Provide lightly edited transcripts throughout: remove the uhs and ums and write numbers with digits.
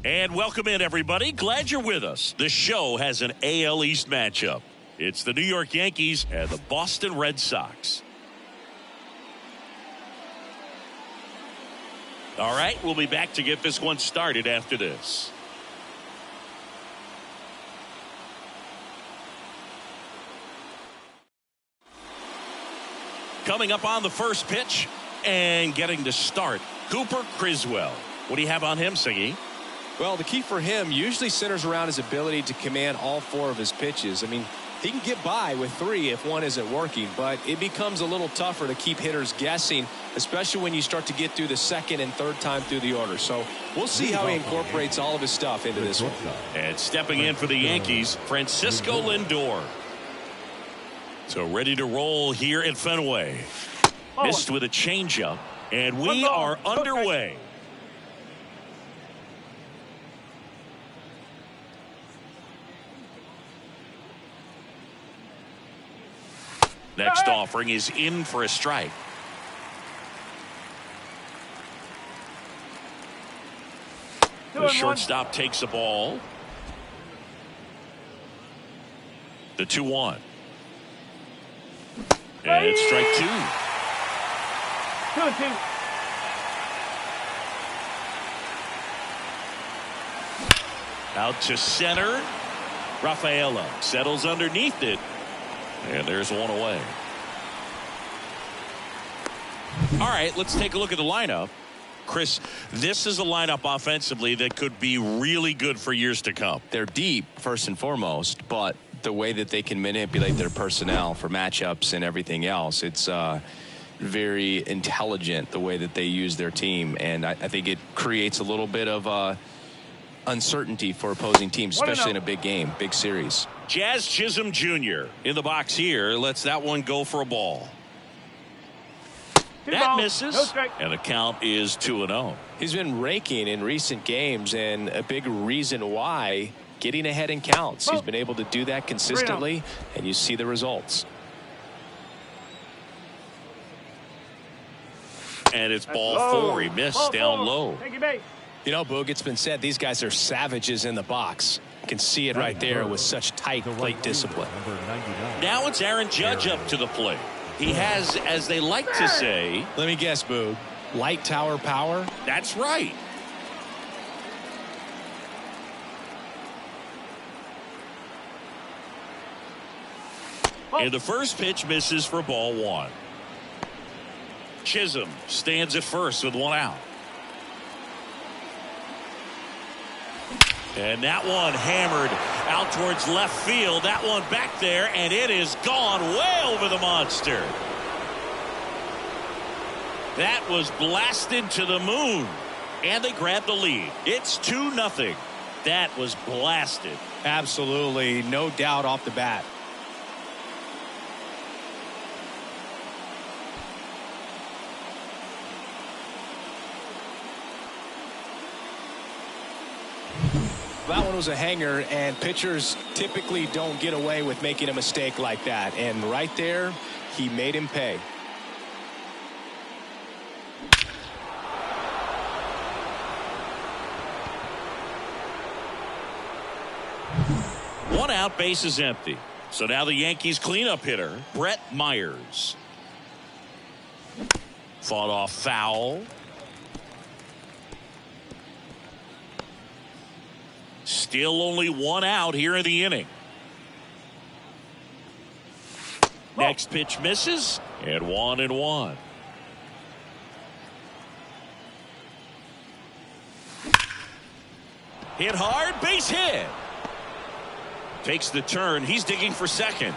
And welcome in, everybody. Glad you're with us. The show has an AL East matchup. It's the New York Yankees and the Boston Red Sox. All right, we'll be back to get this one started after this. Coming up on the first pitch and getting to start, Cooper Criswell. What do you have on him, Siggy? Well, the key for him usually centers around his ability to command all four of his pitches. I mean, he can get by with three if one isn't working, but it becomes a little tougher to keep hitters guessing, especially when you start to get through the second and third time through the order. So we'll see how he incorporates all of his stuff into this one. And stepping in for the Yankees, Francisco Lindor. So ready to roll here at Fenway. Missed with a changeup, and we are underway. Next offering is in for a strike. The shortstop takes the ball. The 2-1. And it's strike 2. 2-2. Out to center. Rafaela settles underneath it. And there's one away. All right, let's take a look at the lineup. Chris, this is a lineup offensively that could be really good for years to come. They're deep, first and foremost, but the way that they can manipulate their personnel for matchups and everything else, it's very intelligent the way that they use their team. And I think it creates a little bit of uncertainty for opposing teams, especially in a big game, big series. Jazz Chisholm Jr. in the box here. Lets that one go for a ball. That misses, and the count is 2-0. He's been raking in recent games, and a big reason why, getting ahead in counts. He's been able to do that consistently, and you see the results. And it's ball 4. He missed down low. You know, Boog, it's been said these guys are savages in the box. You can see it right there with such tight plate discipline. Now it's Aaron Judge up to the plate. He has, as they like to say, let me guess, Boog, light tower power? That's right. And the first pitch misses for ball 1. Chisholm stands at first with one out. And that one hammered out towards left field. That one back there, and it is gone way over the monster. That was blasted to the moon, and they grabbed the lead. It's 2-0. That was blasted. Absolutely, no doubt off the bat. That one was a hanger, and pitchers typically don't get away with making a mistake like that. And right there, he made him pay. One out, base is empty. So now the Yankees cleanup hitter, Brett Myers. Fought off foul. Still only one out here in the inning. Next pitch misses, and 1-1. Hit hard, base hit. Takes the turn. He's digging for second.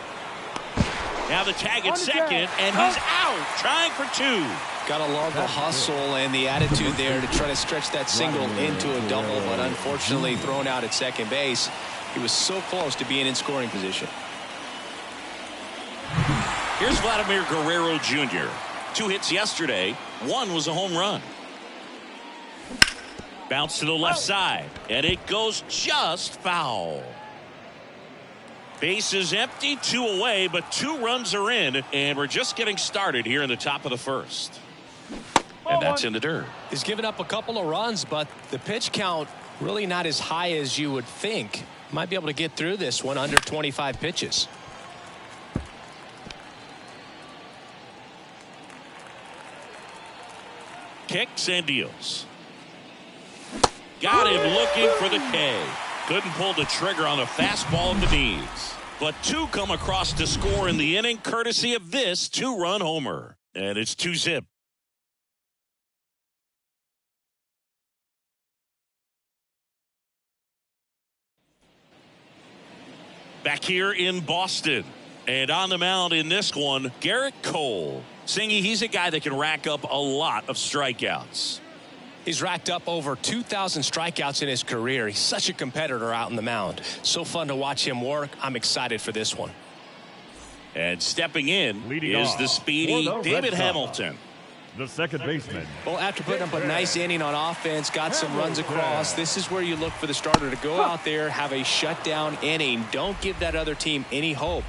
Now the tag at second, and he's out, trying for 2. Gotta love the hustle and the attitude there to try to stretch that single into a double, but unfortunately thrown out at second base. He was so close to being in scoring position. Here's Vladimir Guerrero Jr. 2 hits yesterday. 1 was a home run. Bounce to the left side, and it goes just foul. Base is empty, 2 away, but 2 runs are in, and we're just getting started here in the top of the first. And that's in the dirt. He's given up a couple of runs, but the pitch count Really not as high as you would think. Might be able to get through this one under 25 pitches. Kicks and deals. Got him looking for the K. Couldn't pull the trigger on the fastball at the knees. But two come across to score in the inning courtesy of this two-run homer. And it's 2-zip. Back here in Boston. And on the mound in this one, Garrett Cole. Singy, he's a guy that can rack up a lot of strikeouts. He's racked up over 2,000 strikeouts in his career. He's such a competitor out on the mound. So fun to watch him work. I'm excited for this one. And stepping in is the speedy David Hamilton. The second baseman. Well, after putting up a nice inning on offense, got some runs across, this is where you look for the starter to go out there, have a shutdown inning. Don't give that other team any hope.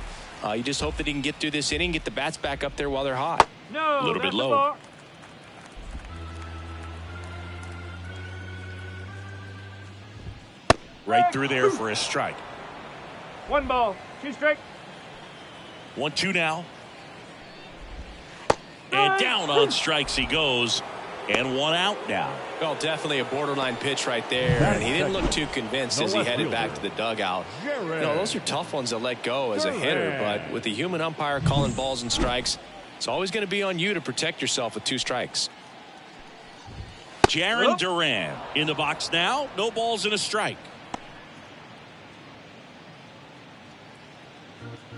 You just hope that he can get through this inning, get the bats back up there while they're hot. A little bit low. Right through there for a strike. 1 ball, 2 strikes. 1-2 now. And down on strikes he goes. And 1 out now. Well, definitely a borderline pitch right there. And he didn't look too convinced as he headed back to the dugout. You know, those are tough ones to let go as a hitter. But with the human umpire calling balls and strikes, it's always going to be on you to protect yourself with 2 strikes. Jaron Duran in the box now. No balls and a strike.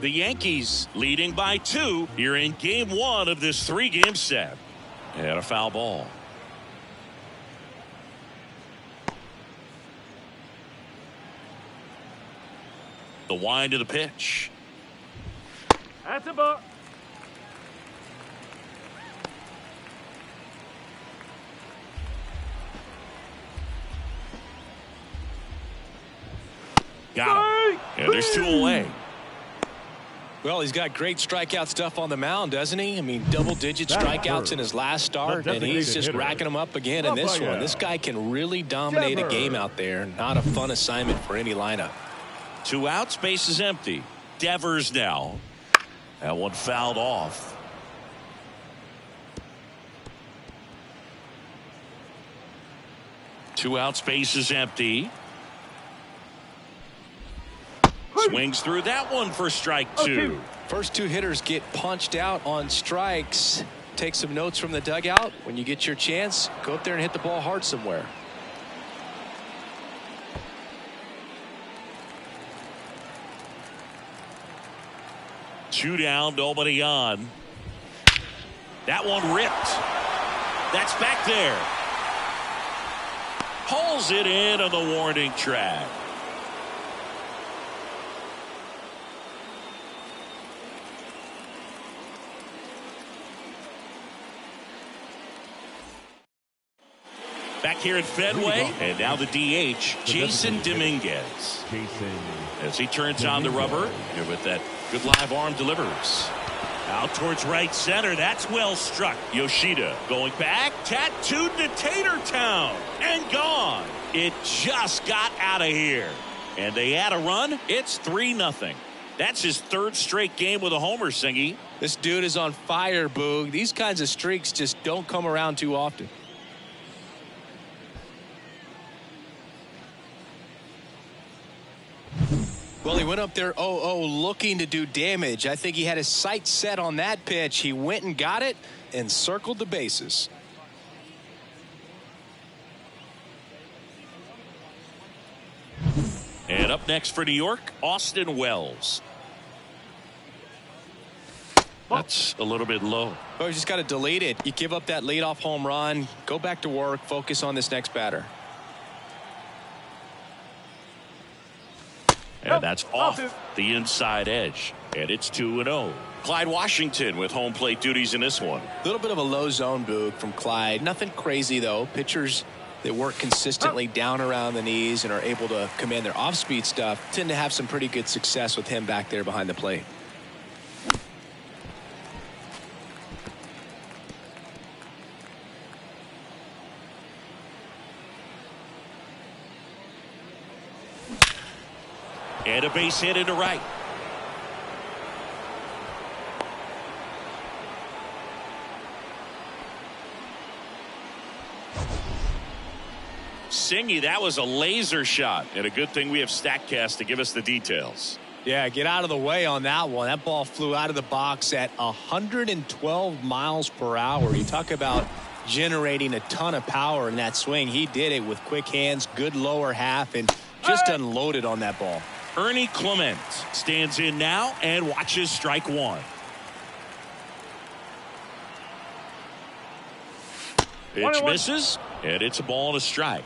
The Yankees leading by 2 here in game 1 of this 3-game set. And a foul ball. The wind of the pitch. That's a ball. Got him. And there's 2 away. Well, he's got great strikeout stuff on the mound, doesn't he? I mean, double-digit strikeouts in his last start, and he's just racking them up again in this one. This guy can really dominate a game out there. Not a fun assignment for any lineup. 2 outs, base is empty. Devers now. That one fouled off. Two outs, base is empty. Swings through that one for strike 2. First 2 hitters get punched out on strikes. Take some notes from the dugout. When you get your chance, go up there and hit the ball hard somewhere. Two down, nobody on. That one ripped. That's back there. Pulls it in on the warning track. Back here at Fenway, and now the DH, Jason Dominguez. As he turns on the rubber, here with that good live arm delivers. Out towards right center, that's well struck. Yoshida going back, tattooed to Tatertown, and gone. It just got out of here. And they add a run, it's 3-0. That's his 3rd straight game with a homer, Singy. This dude is on fire, Boog. These kinds of streaks just don't come around too often. Well, he went up there 0-0 looking to do damage. I think he had his sights set on that pitch. He went and got it and circled the bases. And up next for New York, Austin Wells. That's a little bit low. Oh, you just got to delete it. You give up that leadoff home run, go back to work, focus on this next batter. And that's off the inside edge. And it's 2-0. Clyde Washington with home plate duties in this one. A little bit of a low zone, Boog, from Clyde. Nothing crazy, though. Pitchers that work consistently down around the knees and are able to command their off-speed stuff tend to have some pretty good success with him back there behind the plate. And a base hit into right. Singy, that was a laser shot, and a good thing we have StatCast to give us the details. Yeah, get out of the way on that one. That ball flew out of the box at 112 miles per hour. You talk about generating a ton of power in that swing. He did it with quick hands, good lower half, and just unloaded on that ball. Ernie Clement stands in now and watches strike one. Pitch misses, and it's a ball and a strike.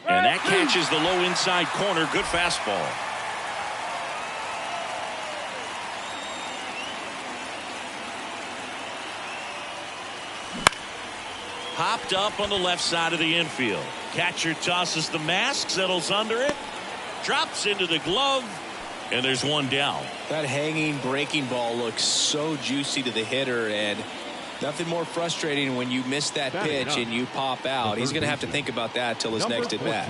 And that catches the low inside corner. Good fastball. Popped up on the left side of the infield. Catcher tosses the mask, settles under it, drops into the glove, and there's one down. That hanging breaking ball looks so juicy to the hitter, and nothing more frustrating when you miss that pitch and you pop out. He's going to have to think about that till his next at bat.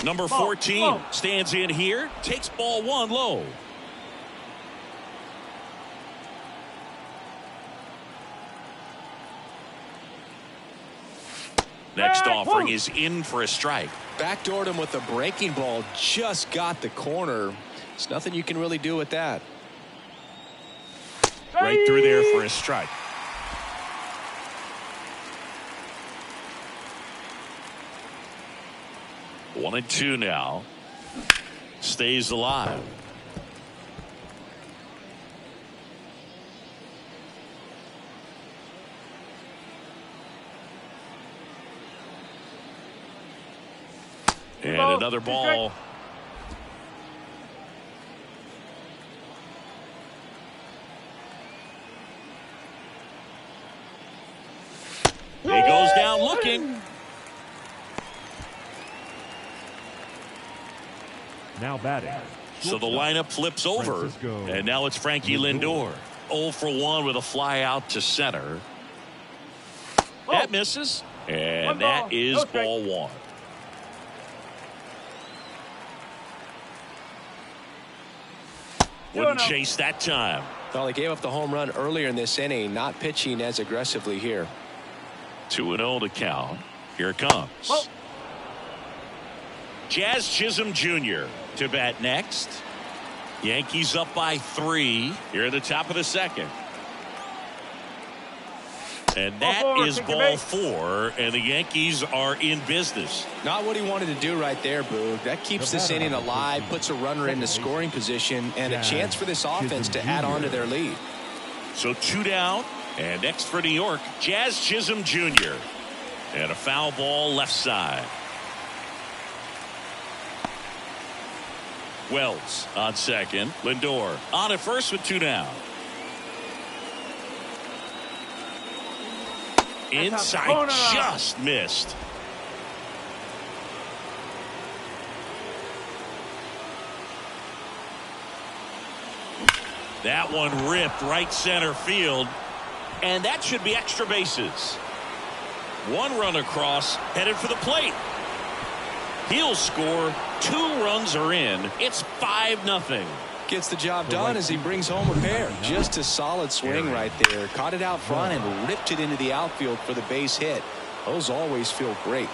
Number 14 stands in here, takes ball one low. Next offering is in for a strike. Backdoored him with a breaking ball, just got the corner. There's nothing you can really do with that. Right through there for a strike. One and two now. Stays alive. And another ball. He goes down looking. Now batting. So the lineup flips over. And now it's Frankie Lindor. 0 for 1 with a fly out to center. That misses. And that is ball one. Wouldn't chase that time. Well, he gave up the home run earlier in this inning, not pitching as aggressively here. 2-0 to count. Here it comes. Jazz Chisholm Jr. to bat next. Yankees up by 3 here at the top of the second. And that is ball 4, and the Yankees are in business. Not what he wanted to do right there, Boog. That keeps this inning alive, puts a runner into scoring position, and a chance for this offense to add on to their lead. So 2 down, and next for New York, Jazz Chisholm Jr. And a foul ball left side. Wells on second. Lindor on at first with 2 down. Inside, just missed. That one ripped right center field, and that should be extra bases. 1 run across, headed for the plate. He'll score. 2 runs are in. It's 5-0. Gets the job done as he brings home a pair. Just a solid swing right there. Caught it out front and ripped it into the outfield for the base hit. Those always feel great.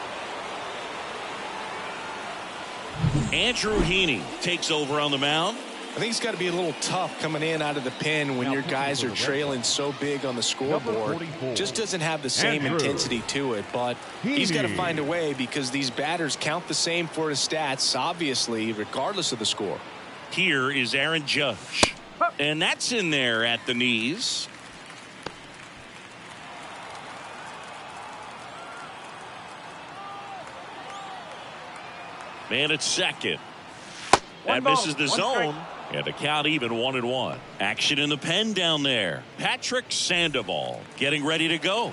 Andrew Heaney takes over on the mound. I think it's got to be a little tough coming in out of the pen when your guys are trailing so big on the scoreboard. Just doesn't have the same intensity to it, but he's got to find a way because these batters count the same for his stats, obviously, regardless of the score. Here is Aaron Judge, and that's in there at the knees. Man at second. That misses the zone, and the count even 1-1. Action in the pen down there. Patrick Sandoval getting ready to go.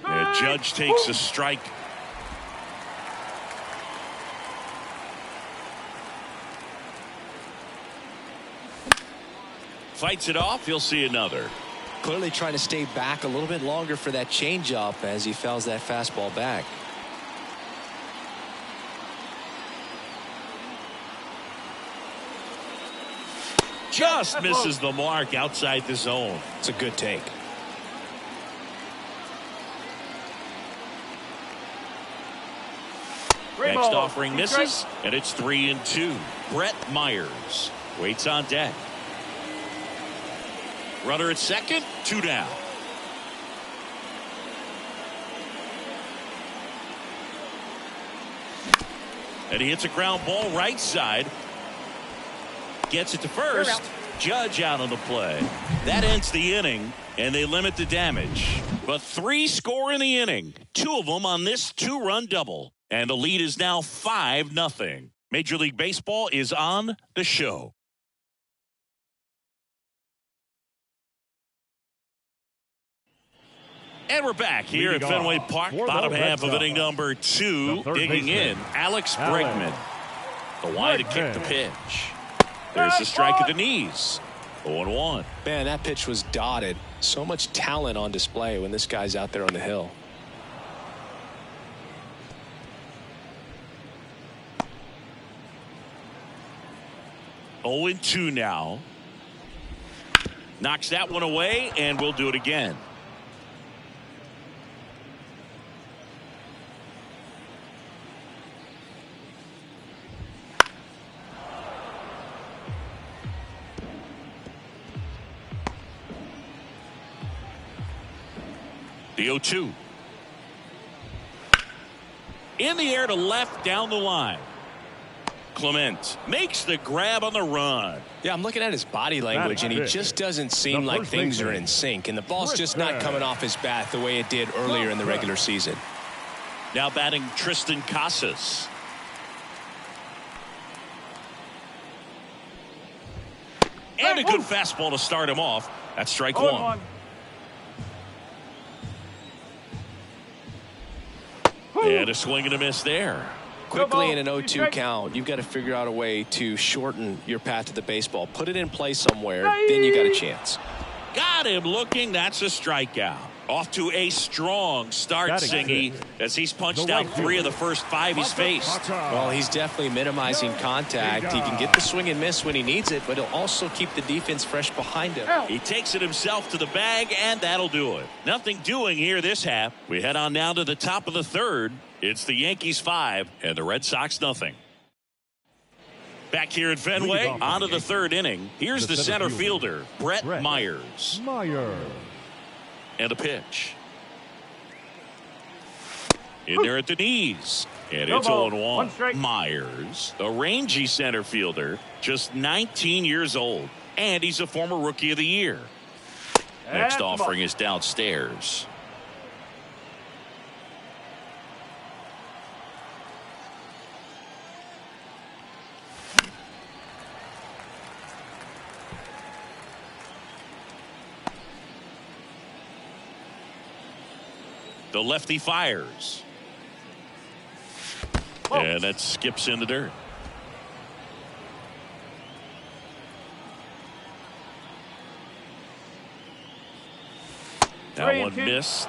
And Judge takes a strike. Fights it off. He'll see another. Clearly trying to stay back a little bit longer for that changeup as he fouls that fastball back. Just misses the mark outside the zone. It's a good take. Next offering misses, and it's 3-2. Brett Myers waits on deck. Runner at second, 2 down. And he hits a ground ball right side. Gets it to first. Judge out on the play. That ends the inning, and they limit the damage. But 3 score in the inning, 2 of them on this 2-run double. And the lead is now 5-0. Major League Baseball is on the show. And we're back here at Fenway Park, bottom half of inning number 2. Digging in, Alex Bregman. The wide to kick the pitch. There's the strike at the knees. 0-1. Man, that pitch was dotted. So much talent on display when this guy's out there on the hill. Oh, 0-2 now. Knocks that one away, and we'll do it again. The 0-2. In the air to left down the line. Clement makes the grab on the run. Yeah, I'm looking at his body language, and he just doesn't seem like things are in sync. And the ball's just not coming off his bat the way it did earlier in the regular season. Now batting Tristan Casas. And a good fastball to start him off. That's strike 1. And a swing and a miss there. Quickly in an 0-2 count, you've got to figure out a way to shorten your path to the baseball. Put it in play somewhere, then you got a chance. Got him looking. That's a strikeout. Off to a strong start, Singy, as he's punched out 3 of the first 5 he's faced. Well, he's definitely minimizing contact. He can get the swing and miss when he needs it, but he'll also keep the defense fresh behind him. He takes it himself to the bag, and that'll do it. Nothing doing here this half. We head on down to the top of the 3rd. It's the Yankees 5 and the Red Sox nothing. Back here at Fenway, on to the 3rd inning. Here's the center fielder, Brett Myers. And a pitch. In there at the knees. And it's 0-1. Myers, the rangy center fielder, just 19 years old. And he's a former Rookie of the Year. Next offering is downstairs. The lefty fires. And that skips in the dirt. That one missed.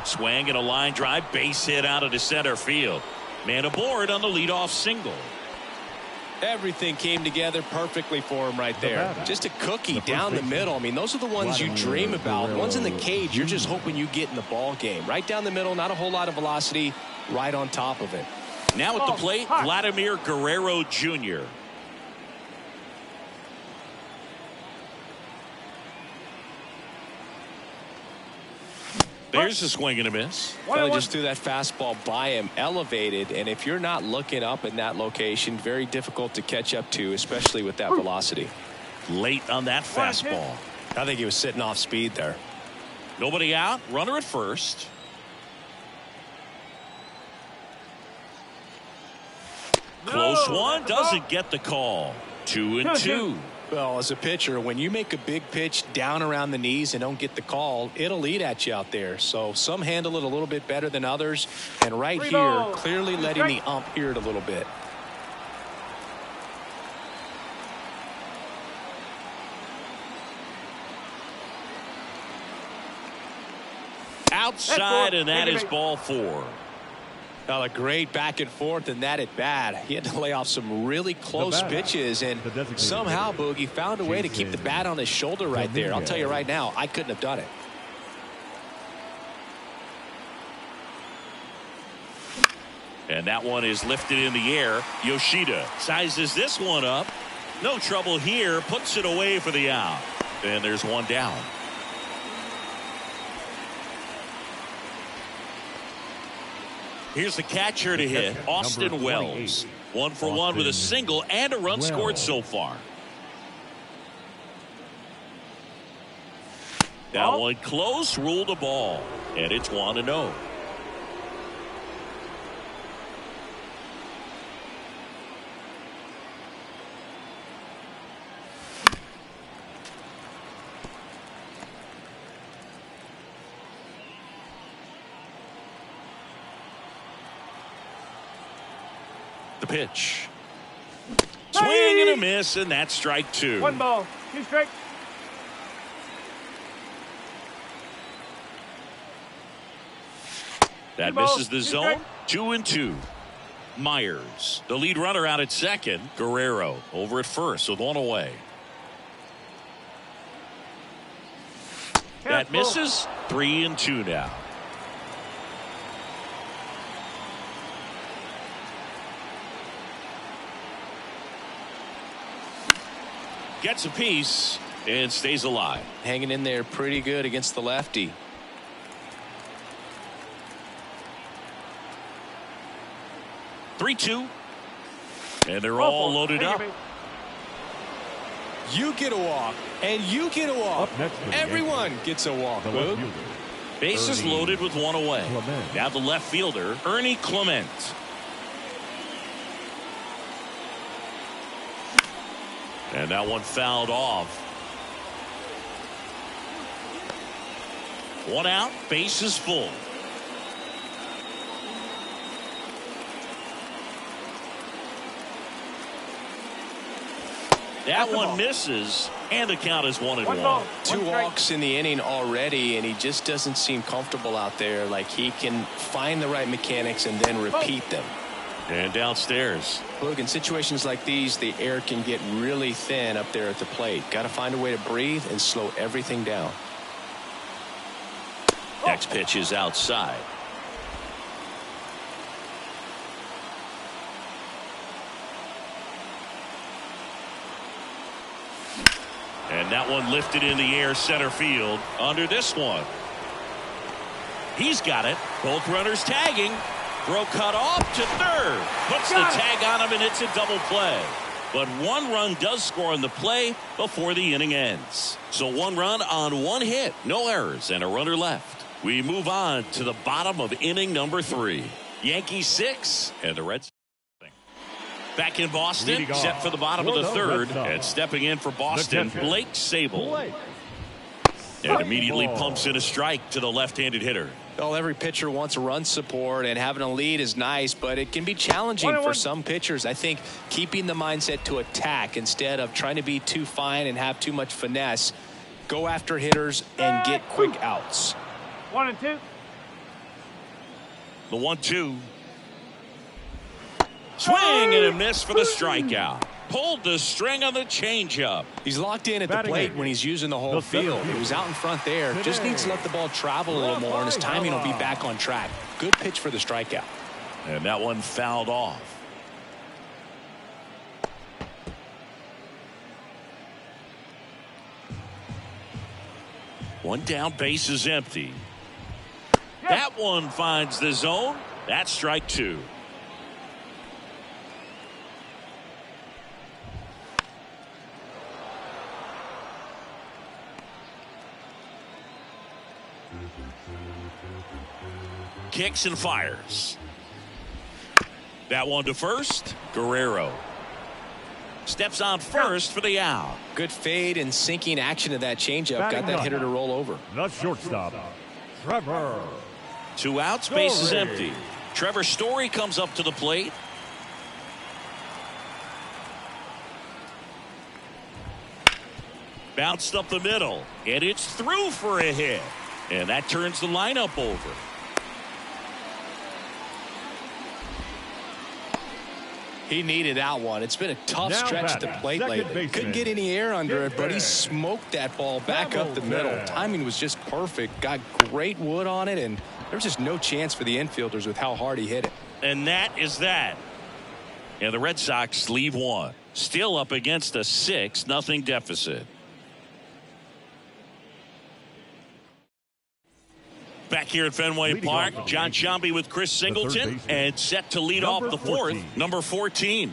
Swing and a line drive, base hit out of the center field. Man aboard on the leadoff single. Everything came together perfectly for him right there. Just a cookie down the middle. I mean, those are the ones you dream about. Ones in the cage, you're just hoping you get in the ball game. Right down the middle, not a whole lot of velocity, right on top of it. Now at the plate, Vladimir Guerrero Jr. There's a swing and a miss. Well, just threw that fastball by him, elevated, and if you're not looking up in that location, very difficult to catch up to, especially with that velocity. Late on that fastball. I think he was sitting off speed there. Nobody out. Runner at first. Close one, doesn't get the call. 2-2. Well, as a pitcher, when you make a big pitch down around the knees and don't get the call, it'll eat at you out there. So some handle it a little bit better than others. And right here, clearly letting the ump hear it a little bit. Outside, and that is ball 4. Well, a great back and forth in that at bat. He had to lay off some really close pitches, and somehow Boogie found a way to keep the bat on his shoulder right there. I'll tell you right now, I couldn't have done it. And that one is lifted in the air. Yoshida sizes this one up. No trouble here. Puts it away for the out. And there's one down. Here's the catcher to hit, Austin Wells. 1 for 1 with a single and a run scored so far. That one close, ruled a ball. And it's 1-0. The pitch. Swing and a miss, and that's strike 2. 1 ball, 2 strikes. That misses the zone. 2-2. Myers, the lead runner, out at second. Guerrero over at first with 1 away. That misses. 3-2 now. Gets a piece and stays alive. Hanging in there pretty good against the lefty. Three-two. And they're all loaded up. You get a walk, and you get a walk. Everyone gets a walk. Bases loaded with 1 away. Now the left fielder, Ernie Clement. And that one fouled off. 1 out, bases full. That one misses, and the count is 1-1. 2 walks in the inning already, and he just doesn't seem comfortable out there. Like he can find the right mechanics and then repeat them. And downstairs. Look, in situations like these, the air can get really thin up there at the plate. Got to find a way to breathe and slow everything down. Next pitch is outside. And that one lifted in the air center field. Under this one. He's got it. Both runners tagging. Throw cut off to third. Puts the tag on him, and it's a double play. But 1 run does score on the play before the inning ends. So 1 run on 1 hit. No errors and a runner left. We move on to the bottom of inning number 3. Yankees 6 and the Reds. Back in Boston, set for the bottom of the 3rd. And stepping in for Boston, Blake Sable. And immediately pumps in a strike to the left-handed hitter. Well, every pitcher wants run support, and having a lead is nice, but it can be challenging for some pitchers. I think keeping the mindset to attack instead of trying to be too fine and have too much finesse. Go after hitters and get quick outs. 1-2. The 1-2. Swing and a miss for the strikeout. Pulled the string on the changeup. He's locked in at the plate when he's using the whole field. He was out in front there. Just needs to let the ball travel a little more, and his timing will be back on track. Good pitch for the strikeout. And that one fouled off. One down, base is empty. That one finds the zone. That's strike 2. Kicks and fires. That one to first. Guerrero steps on first for the out. Good fade and sinking action of that changeup. Got that hitter to roll over. The shortstop, Trevor. 2 outs, base is empty. Trevor Story comes up to the plate. Bounced up the middle, and it's through for a hit. And that turns the lineup over. He needed that one. It's been a tough Now stretch at the plate lately. Couldn't get any air under it, but he smoked that ball back up the middle. Timing was just perfect. Got great wood on it, and there's just no chance for the infielders with how hard he hit it. And that is that. And the Red Sox leave one. Still up against a 6-0 deficit. Back here at Fenway Park, John Sciambi with Chris Singleton, and set to lead off the fourth, number 14.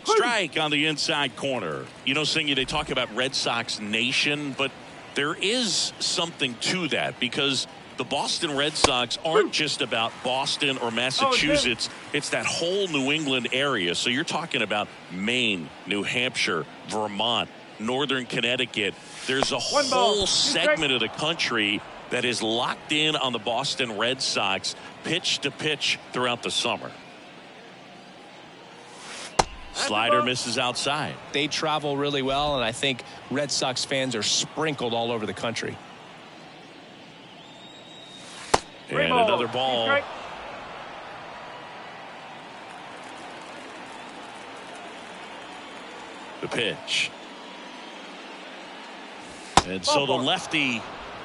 Strike on the inside corner. You know, Singy, they talk about Red Sox Nation, but there is something to that because the Boston Red Sox aren't just about Boston or Massachusetts. It's that whole New England area. So you're talking about Maine, New Hampshire, Vermont, Northern Connecticut. There's a whole segment of the country that is locked in on the Boston Red Sox pitch to pitch throughout the summer. Slider misses outside. They travel really well, and I think Red Sox fans are sprinkled all over the country. And another ball. The pitch. And so the lefty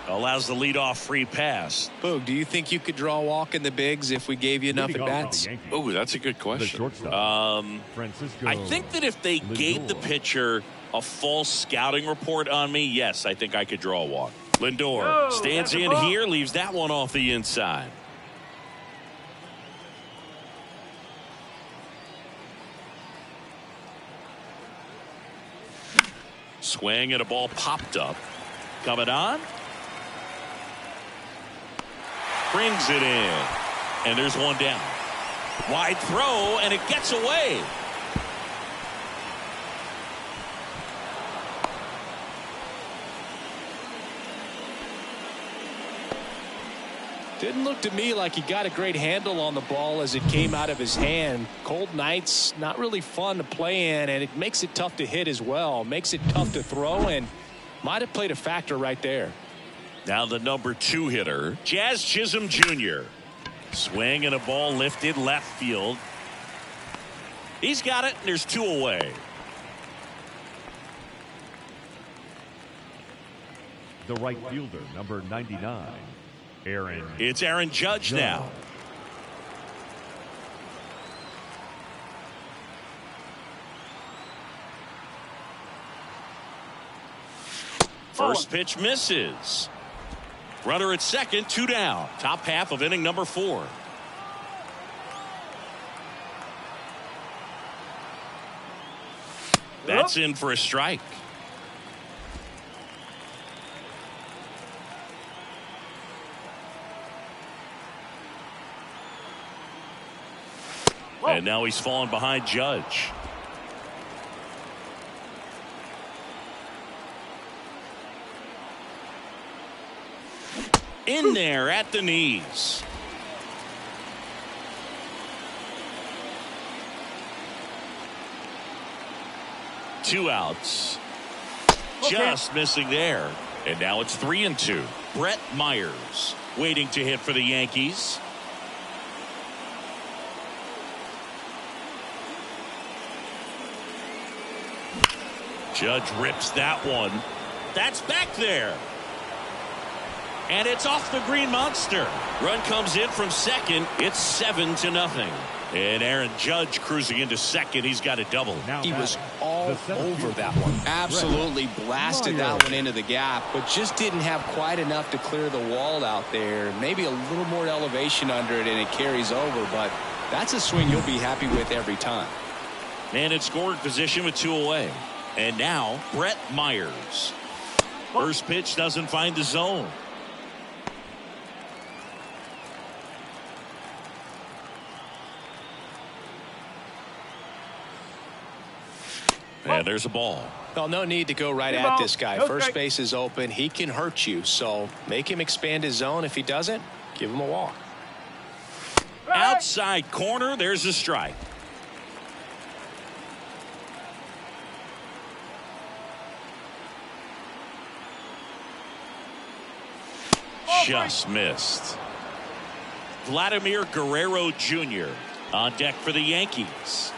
allows the leadoff free pass. Boog, do you think you could draw a walk in the bigs if we gave you enough at bats? Oh, that's a good question. I think that if they gave the pitcher a false scouting report on me, yes, I think I could draw a walk. Lindor stands in here, leaves that one off the inside. Swing and a ball popped up. Coming on. Brings it in. And there's one down. Wide throw, and it gets away. Didn't look to me like he got a great handle on the ball as it came out of his hand. Cold nights, not really fun to play in, and it makes it tough to hit as well. Makes it tough to throw, and might have played a factor right there. Now the number 2 hitter, Jazz Chisholm Jr. Swing and a ball lifted left field. He's got it, and there's 2 away. The right fielder, number 99. It's Aaron Judge now. First pitch misses. Runner at second, 2 down. Top half of inning number 4. That's in for a strike. And now he's fallen behind Judge. In there at the knees. Two outs. Just missing there. And now it's 3-2. Brett Myers waiting to hit for the Yankees. Judge rips that one. That's back there. And it's off the Green Monster. Run comes in from second. It's 7-0. And Aaron Judge cruising into second. He's got a double. He was all over that one. Absolutely blasted that one into the gap, but just didn't have quite enough to clear the wall out there. Maybe a little more elevation under it and it carries over, but that's a swing you'll be happy with every time. Man in scoring position with 2 away. And now Brett Myers. First pitch doesn't find the zone. And there's a ball. Well, no need to go right at this guy. First base is open. He can hurt you. So make him expand his zone. If he doesn't, give him a walk. Outside corner. There's a strike. Just missed. Vladimir Guerrero Jr. on deck for the Yankees.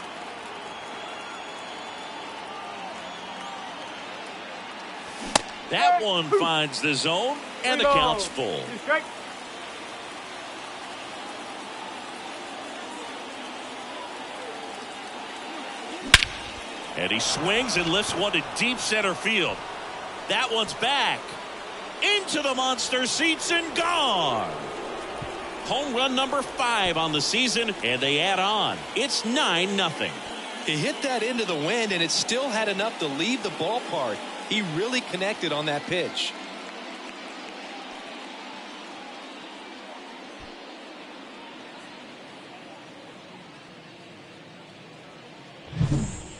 That one finds the zone, and the count's full. And he swings and lifts one to deep center field. That one's back into the monster seats and gone. Home run number 5 on the season, and they add on. It's 9-0. He hit that into the wind, and it still had enough to leave the ballpark. He really connected on that pitch.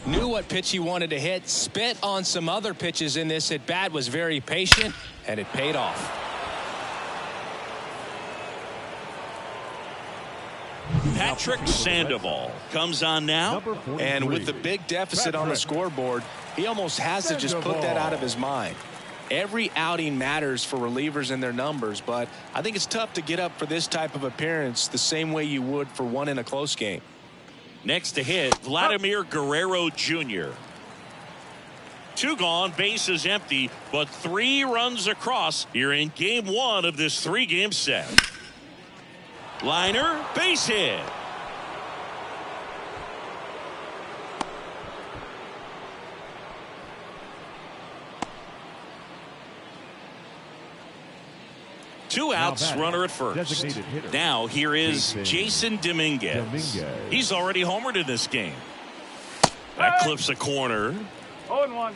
Knew what pitch he wanted to hit, spit on some other pitches in this at bat, was very patient, and it paid off. Patrick Sandoval comes on now. And with the big deficit on the scoreboard, he almost has to just put that out of his mind. Every outing matters for relievers and their numbers, but I think it's tough to get up for this type of appearance the same way you would for one in a close game. Next to hit, Vladimir Guerrero Jr. 2 gone, base is empty, but 3 runs across here in game 1 of this 3-game set. Liner, base hit. Two outs, runner at first. Now here is Jason Dominguez. He's already homered in this game. That clips a corner. 0-1.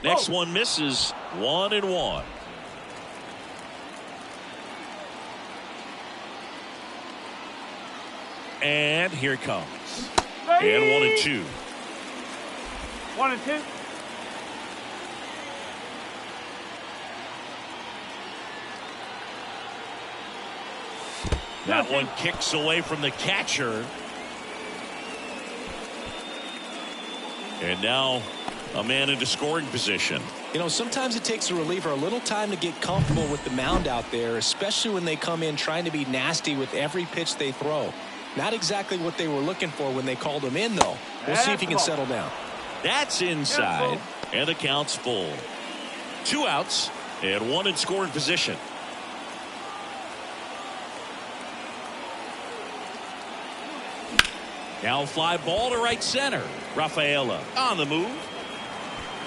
Next one misses. 1-1. And here it comes. And 1-2. 1-2. That one kicks away from the catcher. And now a man into scoring position. You know, sometimes it takes a reliever a little time to get comfortable with the mound out there, especially when they come in trying to be nasty with every pitch they throw. Not exactly what they were looking for when they called him in, though. We'll see if he can settle down. That's inside, and the count's full. 2 outs and 1 in scoring position. Now fly ball to right center. Rafaela on the move.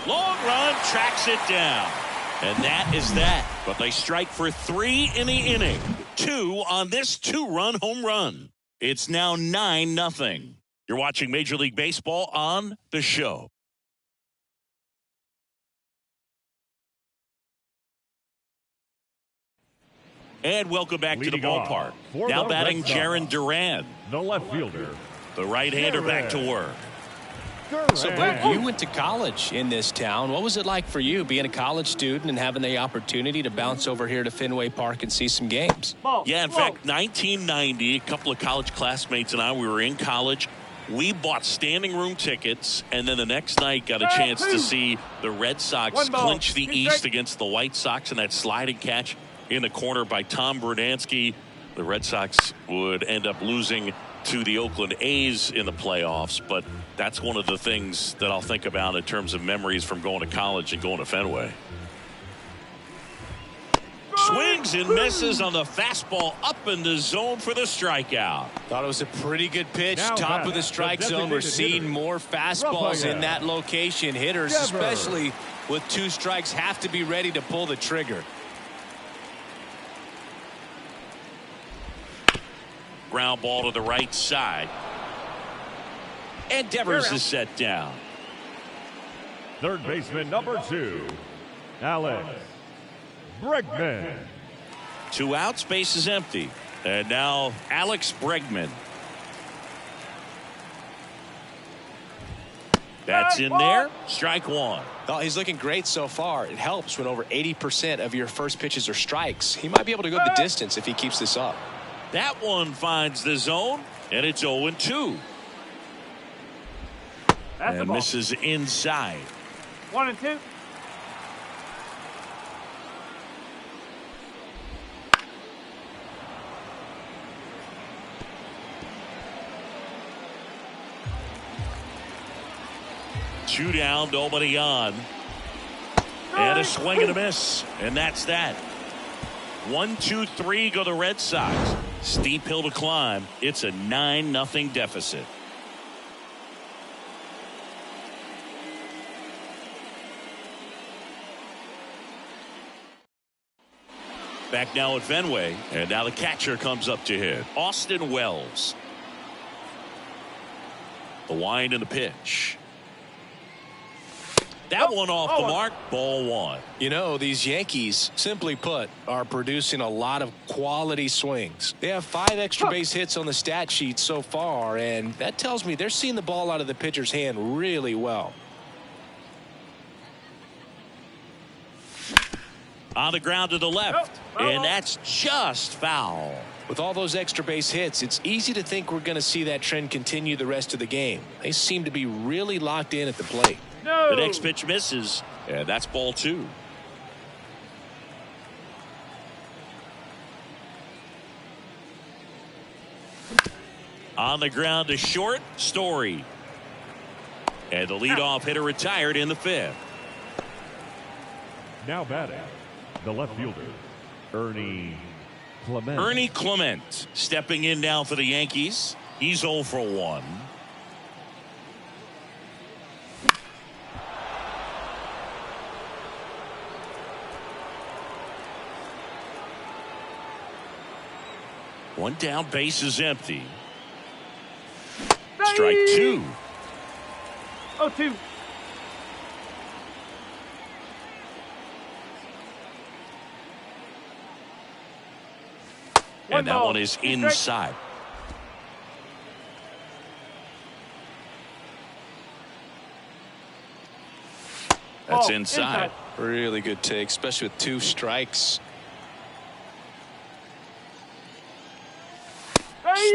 Long run, tracks it down. And that is that. But they strike for 3 in the inning. 2 on this 2-run home run. It's now 9-0. You're watching Major League Baseball on The Show. And welcome back to the ballpark. Now batting Jarren Duran. The left fielder. The right-hander back to work. So, Luke, you went to college in this town. What was it like for you being a college student and having the opportunity to bounce over here to Fenway Park and see some games? Yeah, in fact, 1990, a couple of college classmates and I, we were in college. We bought standing room tickets, and then the next night got a chance to see the Red Sox clinch the East against the White Sox in that sliding catch in the corner by Tom Brunansky. The Red Sox would end up losing to the Oakland A's in the playoffs, but that's one of the things that I'll think about in terms of memories from going to college and going to Fenway. Swings and misses on the fastball up in the zone for the strikeout. Thought it was a pretty good pitch. Top of the strike zone. We're seeing more fastballs in that location. Hitters, especially with 2 strikes, have to be ready to pull the trigger. Ground ball to the right side. And Devers is set down. Third baseman number 2, Alex Bregman. 2 outs, base is empty. And now Alex Bregman. That's in there. Strike one. Oh, he's looking great so far. It helps when over 80% of your first pitches are strikes. He might be able to go the distance if he keeps this up. That one finds the zone, and it's 0-2. And misses inside. 1-2. Two down, nobody on. And a swing and a miss. And that's that. 1-2-3 go the Red Sox. Steep hill to climb. It's a 9-0 deficit. Back now at Fenway. And now the catcher comes up to hit. Austin Wells. The wind and the pitch. That one off the mark. Ball one. You know, these Yankees, simply put, are producing a lot of quality swings. They have 5 extra base hits on the stat sheet so far, and that tells me they're seeing the ball out of the pitcher's hand really well. On the ground to the left. And that's just foul. With all those extra base hits, it's easy to think we're going to see that trend continue the rest of the game. They seem to be really locked in at the plate. The next pitch misses, and that's ball two. On the ground to short, Story. And the leadoff hitter retired in the 5th. Now batting, the left fielder, Ernie Clement. Ernie Clement stepping in now for the Yankees. He's 0 for 1. One down, base is empty. Strike 2. 0-2. And that one is inside. That's inside. Really good take, especially with 2 strikes.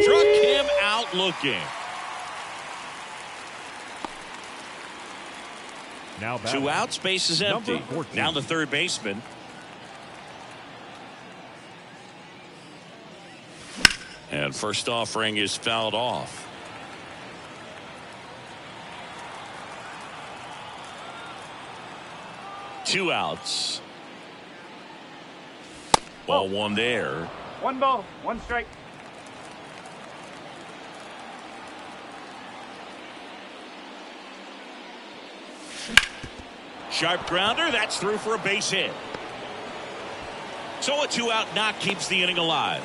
Struck him out looking. Now 2 outs, base is empty. Now the third baseman. And first offering is fouled off. Two outs. Ball one there. 1 ball, 1 strike. Sharp grounder. That's through for a base hit. So a 2-out knock keeps the inning alive.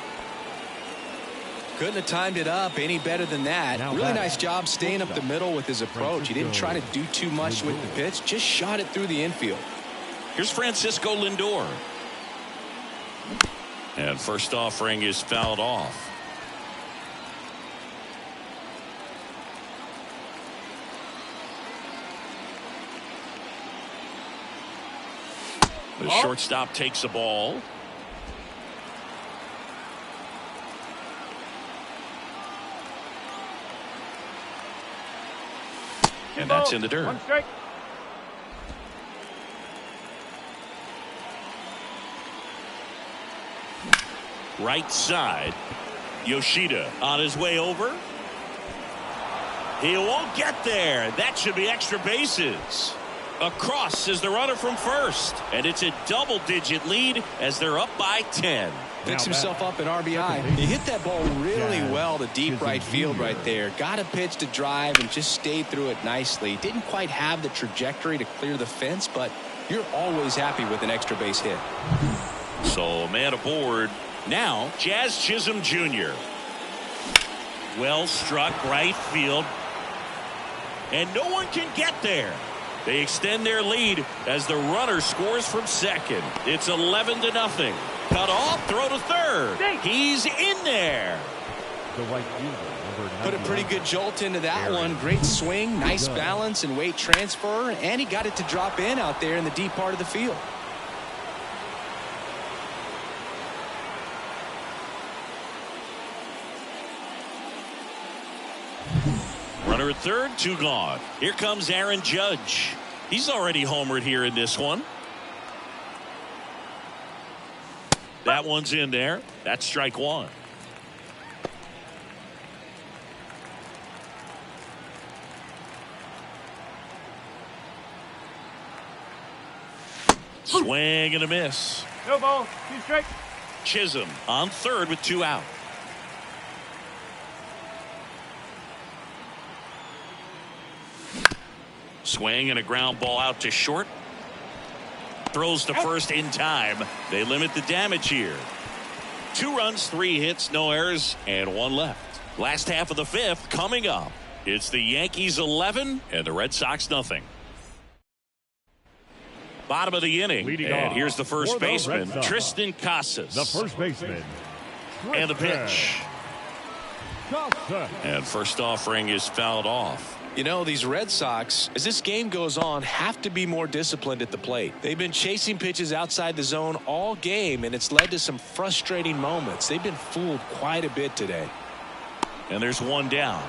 Couldn't have timed it up any better than that. Really nice job staying up the middle with his approach. He didn't try to do too much with the pitch, just shot it through the infield. Here's Francisco Lindor. And first offering is fouled off. The shortstop takes the ball. And that's in the dirt. 1 strike. Right side. Yoshida on his way over. He won't get there. That should be extra bases. Across is the runner from first. And it's a double-digit lead as they're up by 10. Picks himself up an RBI. He hit that ball really well to deep right field right there. Got a pitch to drive and just stayed through it nicely. Didn't quite have the trajectory to clear the fence, but you're always happy with an extra base hit. So man aboard. Now Jazz Chisholm Jr. Well struck right field. And no one can get there. They extend their lead as the runner scores from second. It's 11-0. Cut off, throw to third. He's in there. The right fielder, number Put a pretty good jolt into that one. Great swing, nice balance and weight transfer, and he got it to drop in out there in the deep part of the field. Runner at third, 2 gone. Here comes Aaron Judge. He's already homered here in this one. That one's in there. That's strike 1. Swing and a miss. No ball. 2 strikes. Chisholm on third with 2 out. Swing and a ground ball out to short. Throws to first in time. They limit the damage here. 2 runs, 3 hits, no errors, and 1 left. Last half of the 5th coming up. It's the Yankees 11 and the Red Sox nothing. Bottom of the inning, and here's the first baseman, Tristan Casas. The first baseman. And the pitch. And first offering is fouled off. You know, these Red Sox, as this game goes on, have to be more disciplined at the plate. They've been chasing pitches outside the zone all game, and it's led to some frustrating moments. They've been fooled quite a bit today. And there's 1 down.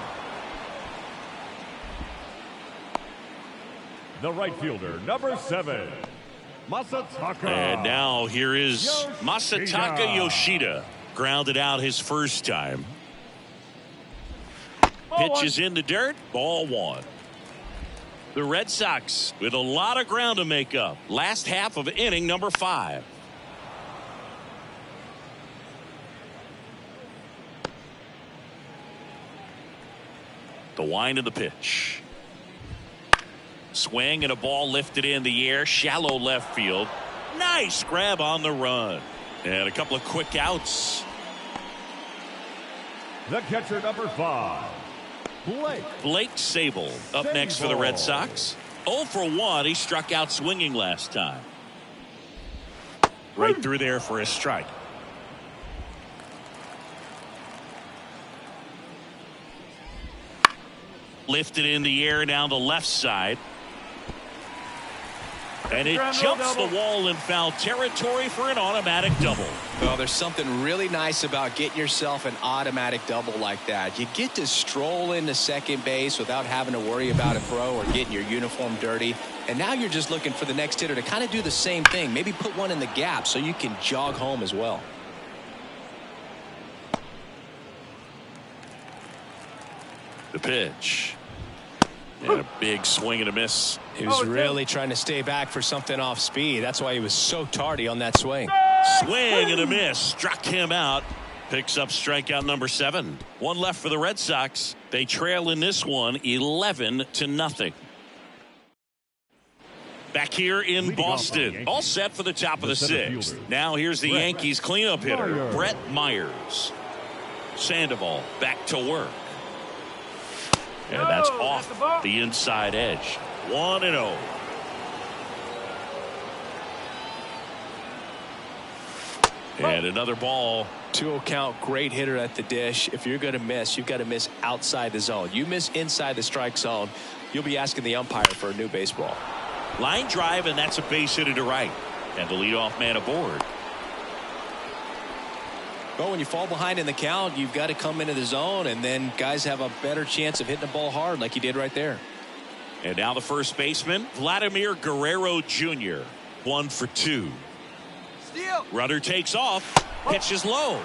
The right fielder, number 7, Masataka. And now here is Masataka Yoshida. Grounded out his first time. Pitch is in the dirt. Ball 1. The Red Sox with a lot of ground to make up. Last half of inning number 5. The wind of the pitch. Swing and a ball lifted in the air. Shallow left field. Nice grab on the run. And a couple of quick outs. The catcher, number 5, Blake Sable up next for the Red Sox. 0 for 1. He struck out swinging last time. Right through there for a strike. Lifted in the air down the left side. And it jumps the wall in foul territory for an automatic double. Well, there's something really nice about getting yourself an automatic double like that. You get to stroll into second base without having to worry about a throw or getting your uniform dirty. And now you're just looking for the next hitter to kind of do the same thing. Maybe put one in the gap so you can jog home as well. The pitch. And a big swing and a miss. He was really trying to stay back for something off speed. That's why he was so tardy on that swing. Swing and a miss. Struck him out. Picks up strikeout number 7. 1 left for the Red Sox. They trail in this one 11-0. Back here in Boston. All set for the top of the 6th. Now here's the Yankees cleanup hitter, Brett Myers. Sandoval back to work. And that's off the inside edge. 1-0. And another ball. 2-0 count. Great hitter at the dish. If you're going to miss, you've got to miss outside the zone. You miss inside the strike zone, you'll be asking the umpire for a new baseball. Line drive, and that's a base hit to right. And the leadoff man aboard. Well, when you fall behind in the count, you've got to come into the zone, and then guys have a better chance of hitting the ball hard like he did right there. And now the first baseman, Vladimir Guerrero Jr. 1 for 2. Steal. Runner takes off. Pitches low.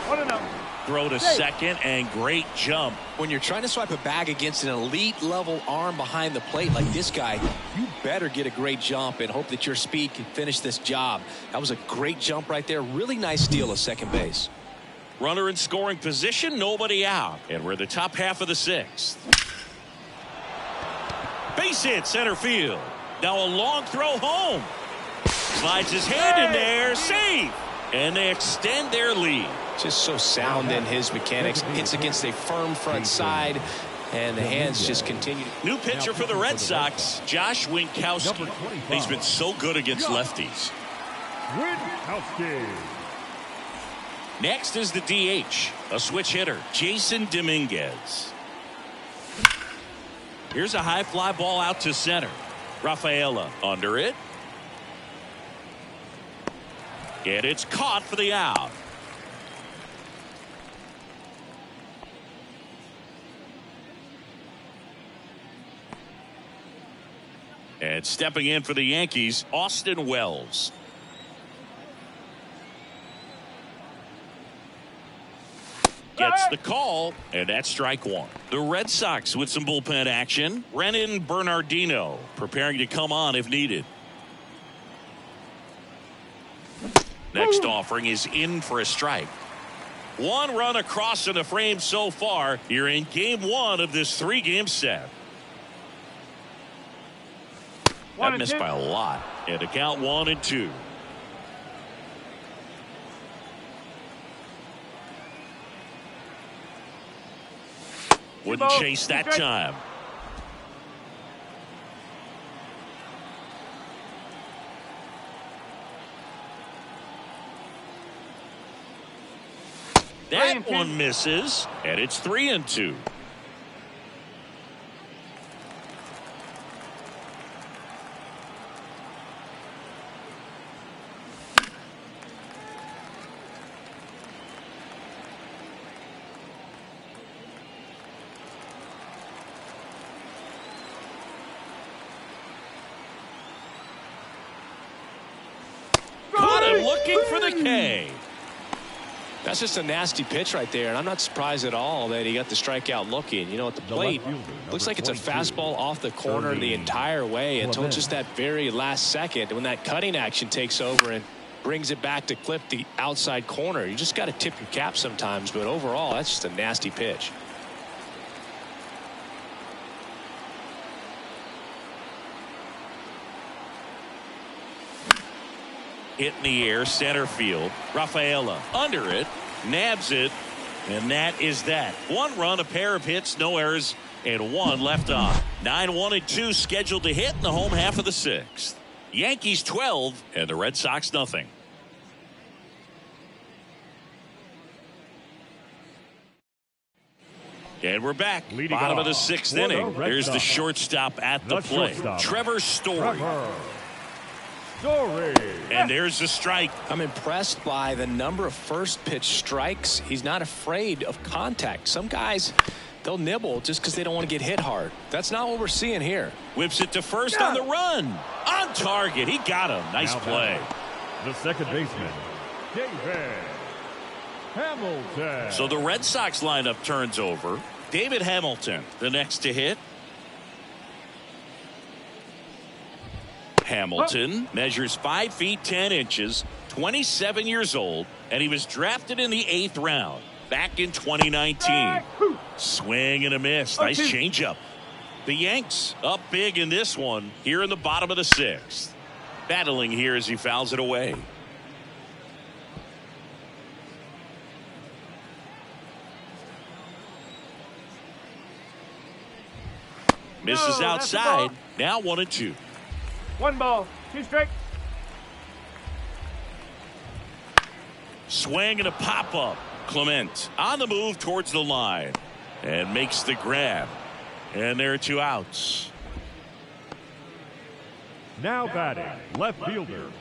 1-0. Throw to second, and great jump. When you're trying to swipe a bag against an elite level arm behind the plate like this guy, you better get a great jump and hope that your speed can finish this job. That was a great jump right there. Really nice steal of second base. Runner in scoring position, nobody out. And we're the top half of the 6th. Base hit center field. Now a long throw home. Slides his hand in there. Safe. And they extend their lead. Just so sound in his mechanics. Hits against a firm front side. and the hands just continue. New pitcher for the Red Sox, Josh Winkowski. He's been so good against lefties. Winkowski. Next is the DH, a switch hitter, Jason Dominguez. Here's a high fly ball out to center. Rafaela under it. And it's caught for the out. And stepping in for the Yankees, Austin Wells. Gets the call, and that's strike one. The Red Sox with some bullpen action. Renan Bernardino preparing to come on if needed. Next offering is in for a strike. One run across in the frame so far. You're in game one of this 3-game set. That missed by a lot. And to count 1-2. Wouldn't chase that time. That one misses, and it's 3-2. Looking for the K. That's just a nasty pitch right there, and I'm not surprised at all that he got the strikeout looking. You know, at the plate, looks like it's a fastball off the corner the entire way until just that very last second when that cutting action takes over and brings it back to clip the outside corner. You just got to tip your cap sometimes, but overall, that's just a nasty pitch. Hit in the air, center field. Rafaela under it, nabs it, and that is that. One run, a pair of hits, no errors, and one left on. 9-1-2 scheduled to hit in the home half of the 6th. Yankees 12 and the Red Sox nothing. And we're back. Bottom of the 6th inning. Here's the shortstop at the plate. Trevor Story. And there's the strike. I'm impressed by the number of first pitch strikes. He's not afraid of contact. Some guys, they'll nibble just because they don't want to get hit hard. That's not what we're seeing here. Whips it to first on the run. On target. He got him. Nice play. The second baseman, David Hamilton. So the Red Sox lineup turns over. David Hamilton, the next to hit. Hamilton measures 5 feet 10 inches, 27 years old, and he was drafted in the 8th round back in 2019. Swing and a miss. Nice changeup. The Yanks up big in this one here in the bottom of the 6th. Battling here as he fouls it away. Misses outside. Now 1-2. 1 ball, 2 strikes. Swing and a pop-up. Clement on the move towards the line and makes the grab. And there are 2 outs. Now batting, left fielder,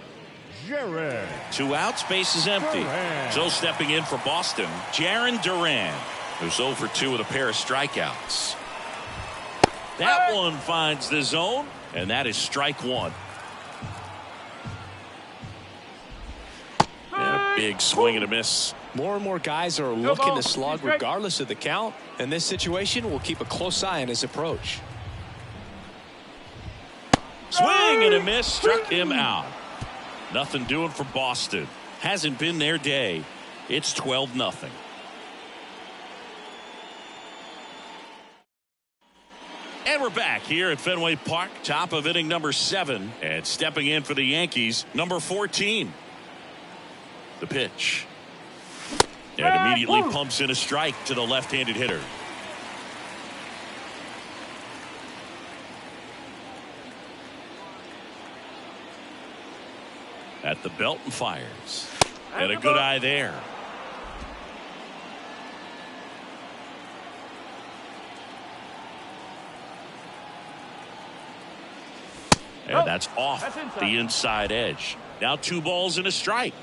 Jared. 2 outs, base is empty. Duran. So stepping in for Boston, Jarren Duran, who's 0 for 2 with a pair of strikeouts. That one finds the zone, and that is strike 1. And a big swing and a miss. More and more guys are looking to slug regardless of the count. In this situation, we'll keep a close eye on his approach. Swing and a miss, struck him out. Nothing doing for Boston. Hasn't been their day. It's 12-0. And we're back here at Fenway Park, top of inning number 7. And stepping in for the Yankees, number 14. The pitch. And immediately pumps in a strike to the left-handed hitter. At the belt and fires. And a good eye there. And that's off the inside edge. Now 2 balls and a strike.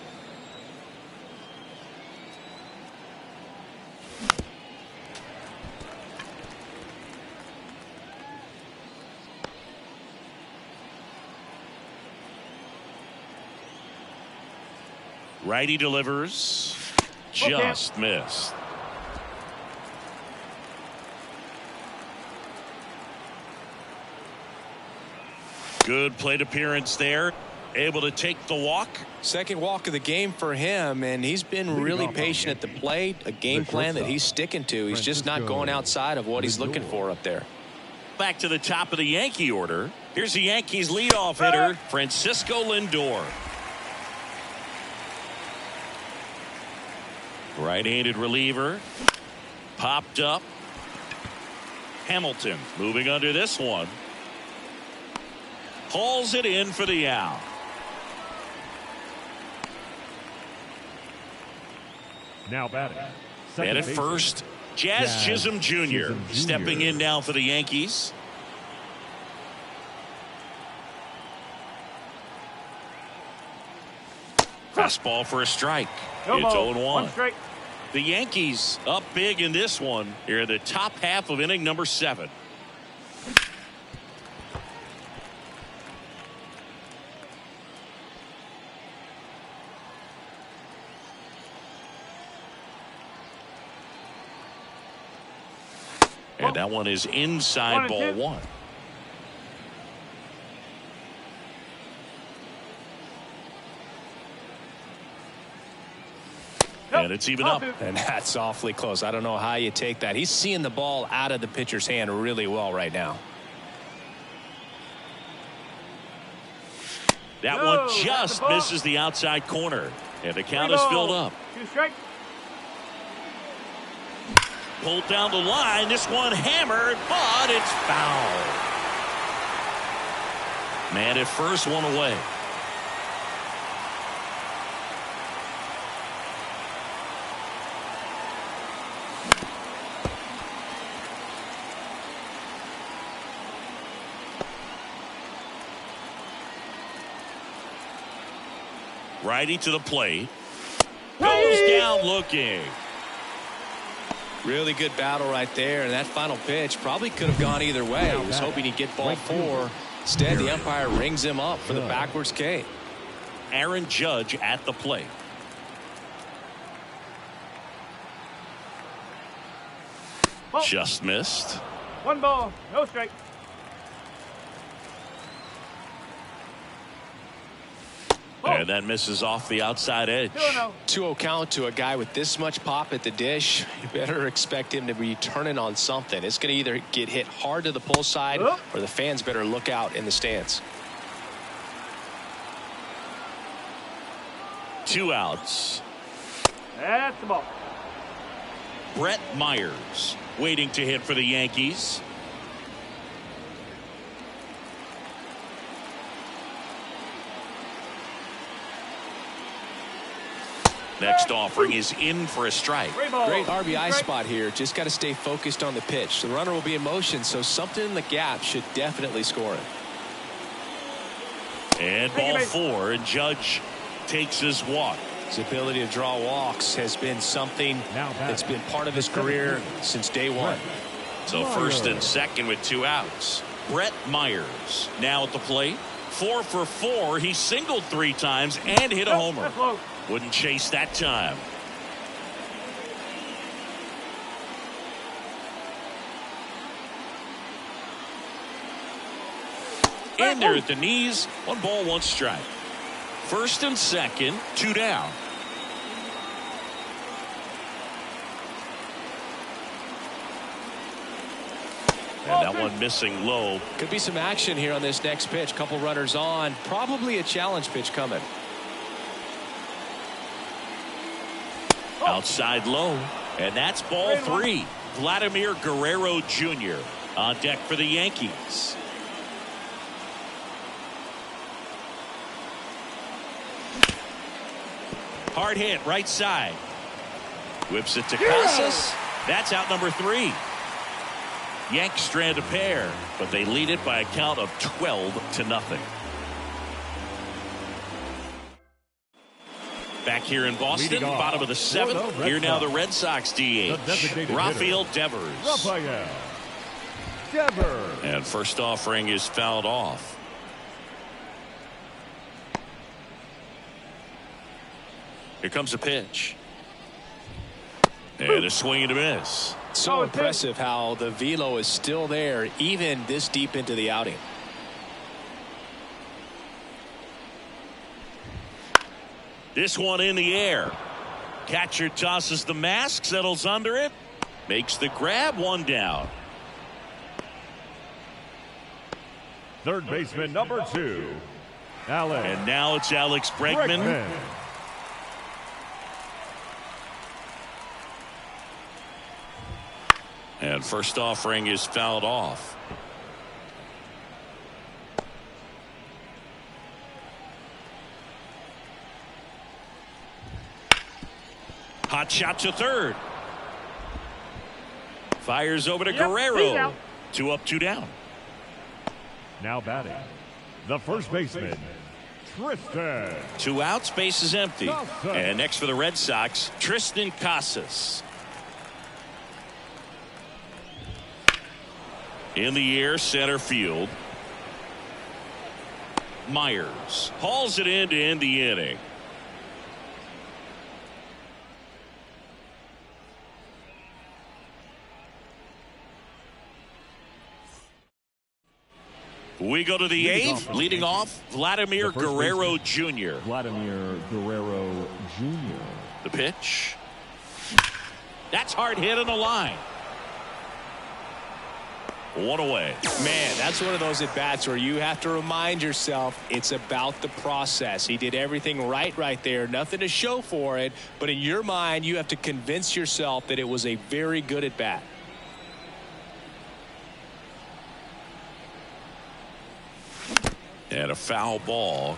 Righty delivers. Just missed. Good plate appearance there. Able to take the walk. Second walk of the game for him, and he's been really patient at the plate. A game plan that he's sticking to. He's just not going outside of what he's looking for up there. Back to the top of the Yankee order. Here's the Yankees leadoff hitter, Francisco Lindor. Right-handed reliever. Popped up. Hamilton moving under this one. Hauls it in for the out. Now batting. And at first, Jazz Chisholm Jr. stepping in now for the Yankees. Fastball for a strike. It's 0-1. The Yankees up big in this one. Here in the top half of inning number 7. And that one is inside ball 1. And it's even up. And that's awfully close. I don't know how you take that. He's seeing the ball out of the pitcher's hand really well right now. That one just misses the outside corner. And the count is filled up. 2 strikes. Pulled down the line. This one hammered, but it's foul. Man at first, one away. Righty to the plate. Goes down looking. Really good battle right there, and that final pitch probably could have gone either way. I was hoping he'd get ball 4. Instead, the umpire rings him up for the backwards K. Aaron Judge at the plate. Just missed. 1 ball, no strike. And that misses off the outside edge. 2-0 count to a guy with this much pop at the dish. You better expect him to be turning on something. It's going to either get hit hard to the pull side or the fans better look out in the stands. 2 outs. That's the ball. Brett Myers waiting to hit for the Yankees. Next offering is in for a strike. Great RBI spot here. Just got to stay focused on the pitch. The runner will be in motion, so something in the gap should definitely score it. And ball 4, and Judge takes his walk. His ability to draw walks has been something that's been part of his career since day 1. So first and second with 2 outs. Brett Myers now at the plate. 4 for 4. He singled 3 times and hit a homer. Wouldn't chase that time. In there at the knees. 1 ball, 1 strike. First and second, 2 down. And that one missing low. Could be some action here on this next pitch. Couple runners on. Probably a challenge pitch coming. Outside low. And that's ball 3. Vladimir Guerrero Jr. on deck for the Yankees. Hard hit, right side. Whips it to Casas. That's out number 3. Yanks strand a pair, but they lead it by a count of 12-0. Back here in Boston, bottom of the 7th. Here now the Red Sox DH, Rafael Devers. And first offering is fouled off. Here comes a pitch. And a swing and a miss. So impressive how the velo is still there even this deep into the outing. This one in the air. Catcher tosses the mask, settles under it, makes the grab, 1 down. Third baseman number 2, Alex. And now it's Alex Bregman. And first offering is fouled off. Hot shot to third. Fires over to Guerrero. 2 up, 2 down. Now batting, the first baseman, Tristan. 2 outs, base is empty. And next for the Red Sox, Tristan Casas. In the air, center field. Myers hauls it in to end the inning. We go to the 8th. Leading off, Vladimir Guerrero Jr. Vladimir Guerrero Jr. The pitch. That's hard hit on the line. 1 away. Man, that's one of those at-bats where you have to remind yourself it's about the process. He did everything right there. Nothing to show for it. But in your mind, you have to convince yourself that it was a very good at-bat. And a foul ball.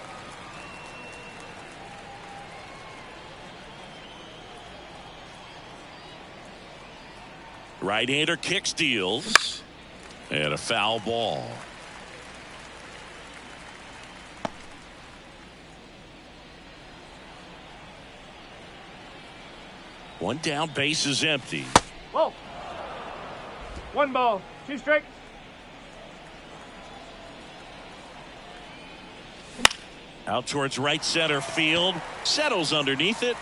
Right-hander kick steals. And a foul ball. One down, base is empty. Whoa. 1 ball, 2 strikes. Out towards right center field. Settles underneath it.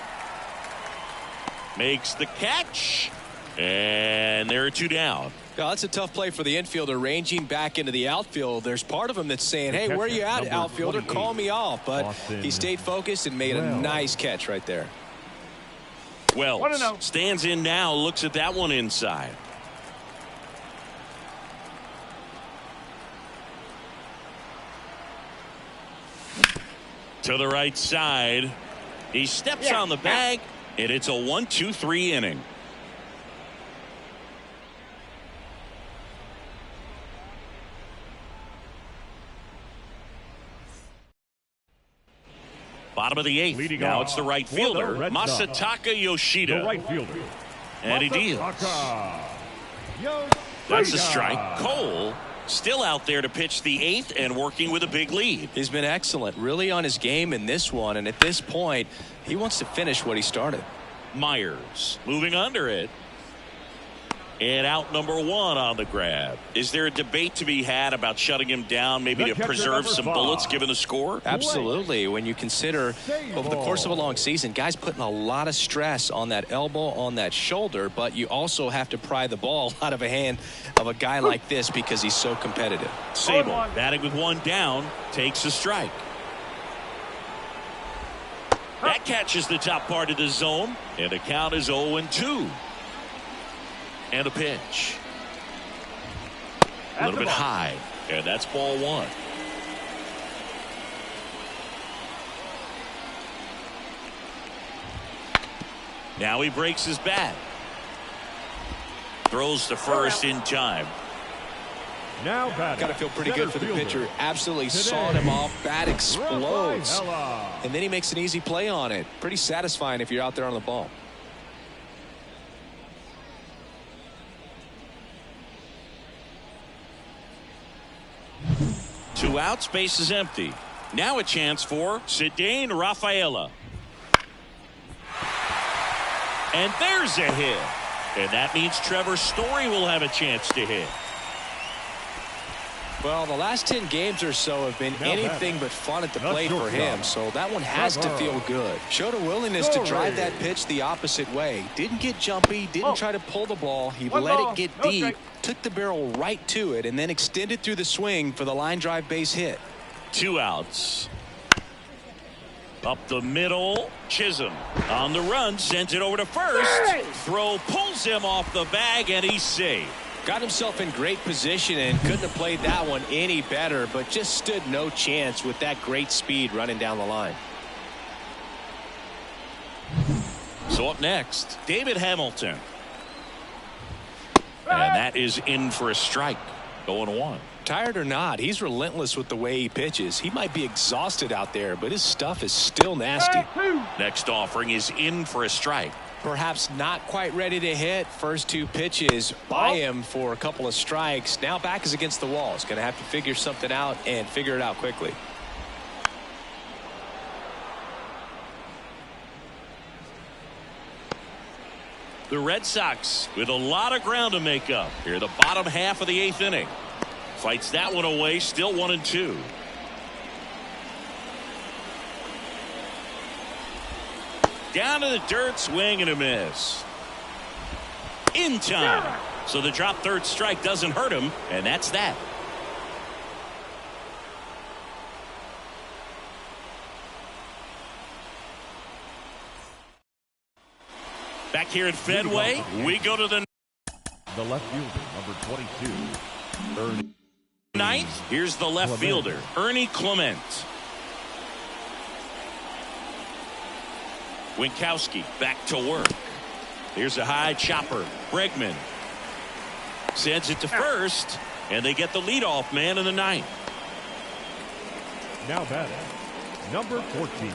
Makes the catch. And there are 2 down. Yeah, that's a tough play for the infielder, ranging back into the outfield. There's part of him that's saying, hey, where are you at, outfielder? Call me off. But he stayed focused and made a nice catch right there. Wells stands in now, looks at that one inside. To the right side. He steps on the bag, and it's a 1-2-3 inning. Bottom of the 8th. Leading now off, it's the right fielder, Masataka Yoshida. The right fielder. And he deals. That's a strike. Cole still out there to pitch the 8th and working with a big lead. He's been excellent, really on his game in this one. And at this point, he wants to finish what he started. Myers moving under it. And out number 1 on the grab. Is there a debate to be had about shutting him down, maybe to preserve some bullets given the score? Absolutely. When you consider over the course of a long season, guys putting a lot of stress on that elbow, on that shoulder, but you also have to pry the ball out of a hand of a guy like this because he's so competitive. Sable batting with 1 down, takes a strike. That catches the top part of the zone, and the count is 0-2. And a pitch. A little bit high, and that's ball 1. Now he breaks his bat. Throws to first in time. Now batting. Got to feel pretty good for the pitcher. Absolutely sawed him off. Bat explodes. And then he makes an easy play on it. Pretty satisfying if you're out there on the ball. Two outs, base is empty. Now a chance for Cedane Rafaela. And there's a hit. And that means Trevor Story will have a chance to hit. Well, the last 10 games or so have been anything but fun at the plate for him, so that one has to feel good. Showed a willingness to drive that pitch the opposite way. Didn't get jumpy, didn't try to pull the ball. He let it get deep, took the barrel right to it, and then extended through the swing for the line drive base hit. 2 outs. Up the middle, Chisholm on the run, sends it over to first. Throw pulls him off the bag, and he's safe. Got himself in great position and couldn't have played that one any better, but just stood no chance with that great speed running down the line. So up next, David Hamilton. And that is in for a strike. 0-1. Tired or not, he's relentless with the way he pitches. He might be exhausted out there, but his stuff is still nasty. Next offering is in for a strike. Perhaps not quite ready to hit. First 2 pitches by him for a couple of strikes. Now back is against the wall. He's going to have to figure something out and figure it out quickly. The Red Sox with a lot of ground to make up here. The bottom half of the 8th inning. Fights that one away. Still 1-2. Down to the dirt, swing and a miss. In time. So the drop third strike doesn't hurt him, and that's that. Back here at Fenway, we go to the left fielder, number 22, Ernie. 9th. Here's the left fielder, Ernie Clement. Winkowski back to work. Here's a high chopper. Bregman sends it to first, and they get the leadoff man in the 9th. Now batting, number 14.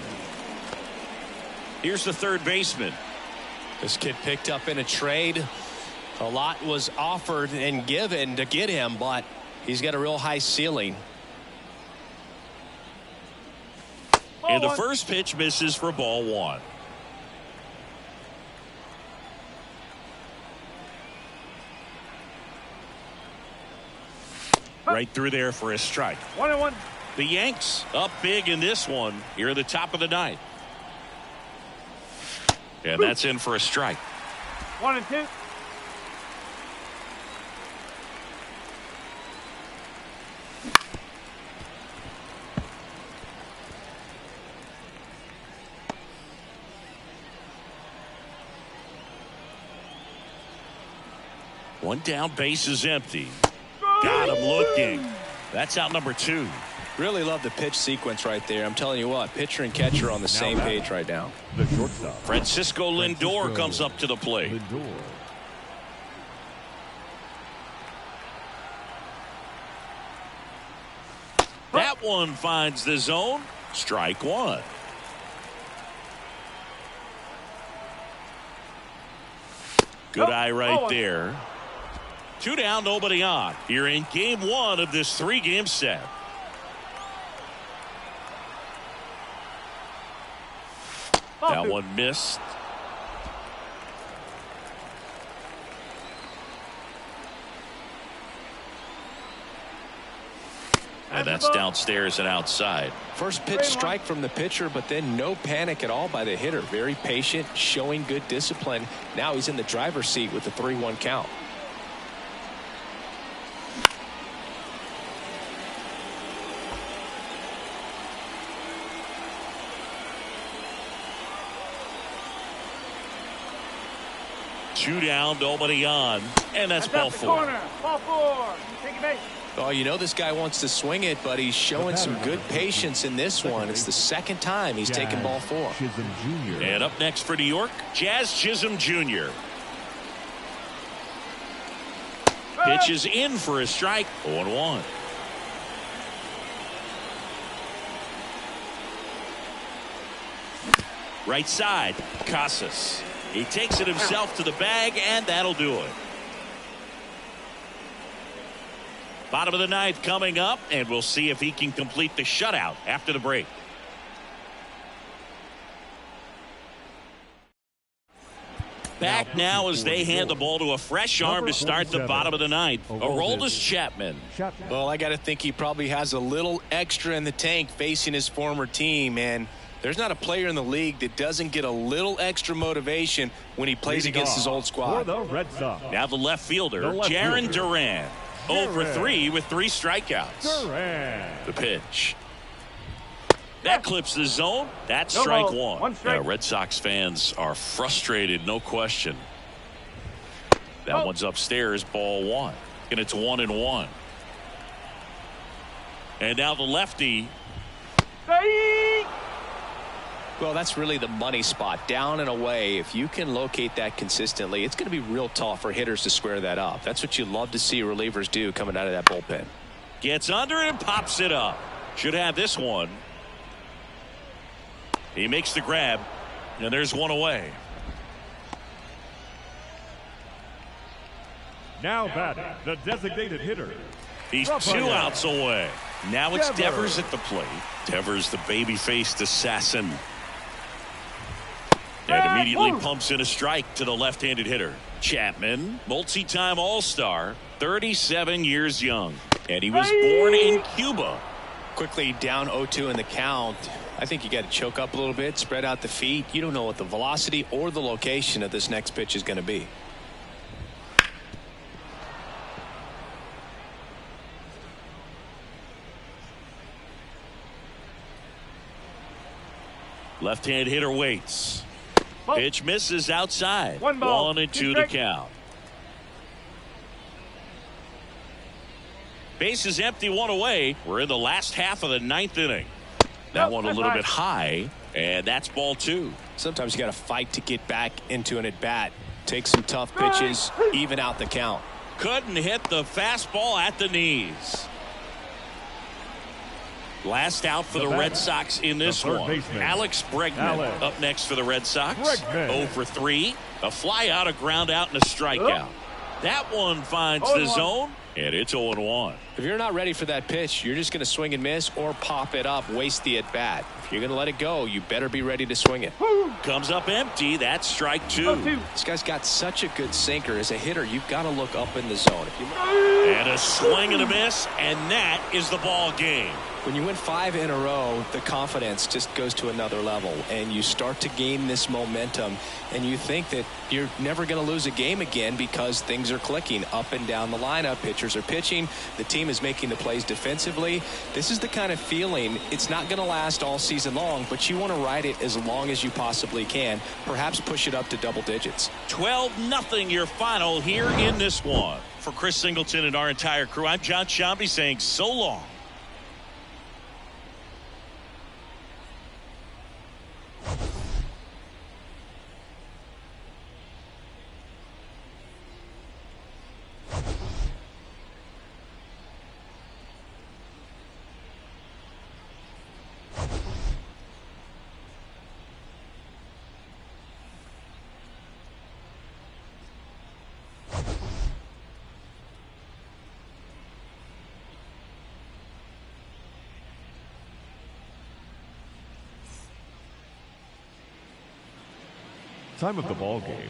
Here's the third baseman. This kid picked up in a trade. A lot was offered and given to get him, but he's got a real high ceiling. And the first pitch misses for ball 1. Right through there for a strike. 1-1. The Yanks up big in this one here at the top of the 9th. And that's in for a strike. 1-2. One down, base is empty. Got him looking. That's out number 2. Really love the pitch sequence right there. I'm telling you what, pitcher and catcher on the same page right now. The shortstop, Francisco Lindor comes up to the plate. Lindor. That one finds the zone. Strike 1. Good eye right there. 2 down, nobody on. Here in game 1 of this 3-game set. That one missed. And that's downstairs and outside. First pitch strike from the pitcher, but then no panic at all by the hitter. Very patient, showing good discipline. Now he's in the driver's seat with the 3-1 count. Two down, nobody on, and that's ball 4. Corner. Ball 4. Take it base. Oh, you know this guy wants to swing it, but he's showing some good patience in this one. It's the second time he's taken ball 4. Chisholm Jr. And up next for New York, Jazz Chisholm Jr. Pitch is in for a strike. 0-1. Right side, Casas. He takes it himself to the bag, and that'll do it. Bottom of the ninth coming up, and we'll see if he can complete the shutout after the break. Back now as they hand the ball to a fresh arm to start the bottom of the ninth. Aroldis Chapman. Well, I got to think he probably has a little extra in the tank facing his former team, and there's not a player in the league that doesn't get a little extra motivation when he plays against his old squad. Now the left fielder, Jarren Duran. 0 for 3 with 3 strikeouts. The pitch. That clips the zone. That's strike one. Red Sox fans are frustrated, no question. That one's upstairs, ball 1. And it's 1-1. And now the lefty. Well, that's really the money spot. Down and away. If you can locate that consistently, it's going to be real tough for hitters to square that up. That's what you love to see relievers do coming out of that bullpen. Gets under it and pops it up. Should have this one. He makes the grab, and there's one away. Now batting, the designated hitter. He's 2 outs away. Now it's Devers at the plate. Devers, the baby-faced assassin. And immediately pumps in a strike to the left-handed hitter. Chapman, multi-time All-Star, 37 years young. And he was born in Cuba. Quickly down 0-2 in the count. I think you got to choke up a little bit, spread out the feet. You don't know what the velocity or the location of this next pitch is going to be. Left-hand hitter waits. Pitch misses outside. 1-2 to count. Base is empty, 1 away. We're in the last half of the 9th inning. That one a little bit high, and that's ball 2. Sometimes you got to fight to get back into an at-bat. Take some tough pitches, even out the count. Couldn't hit the fastball at the knees. Last out for the Red Sox in this one. Alex Bregman up next for the Red Sox. 0 for 3. A fly out, a ground out, and a strikeout. That one finds the zone, and it's 0-1. If you're not ready for that pitch, you're just going to swing and miss or pop it up, waste the at-bat. If you're going to let it go, you better be ready to swing it. Comes up empty. That's strike 2. This guy's got such a good sinker. As a hitter, you've got to look up in the zone. And a swing and a miss, and that is the ball game. When you win 5 in a row, the confidence just goes to another level, and you start to gain this momentum, and you think that you're never going to lose a game again because things are clicking up and down the lineup. Pitchers are pitching. The team is making the plays defensively. This is the kind of feeling. It's not going to last all season long, but you want to ride it as long as you possibly can. Perhaps push it up to double digits. 12-0 your final here in this one. For Chris Singleton and our entire crew, I'm John Shambi saying so long. Time of the ball game,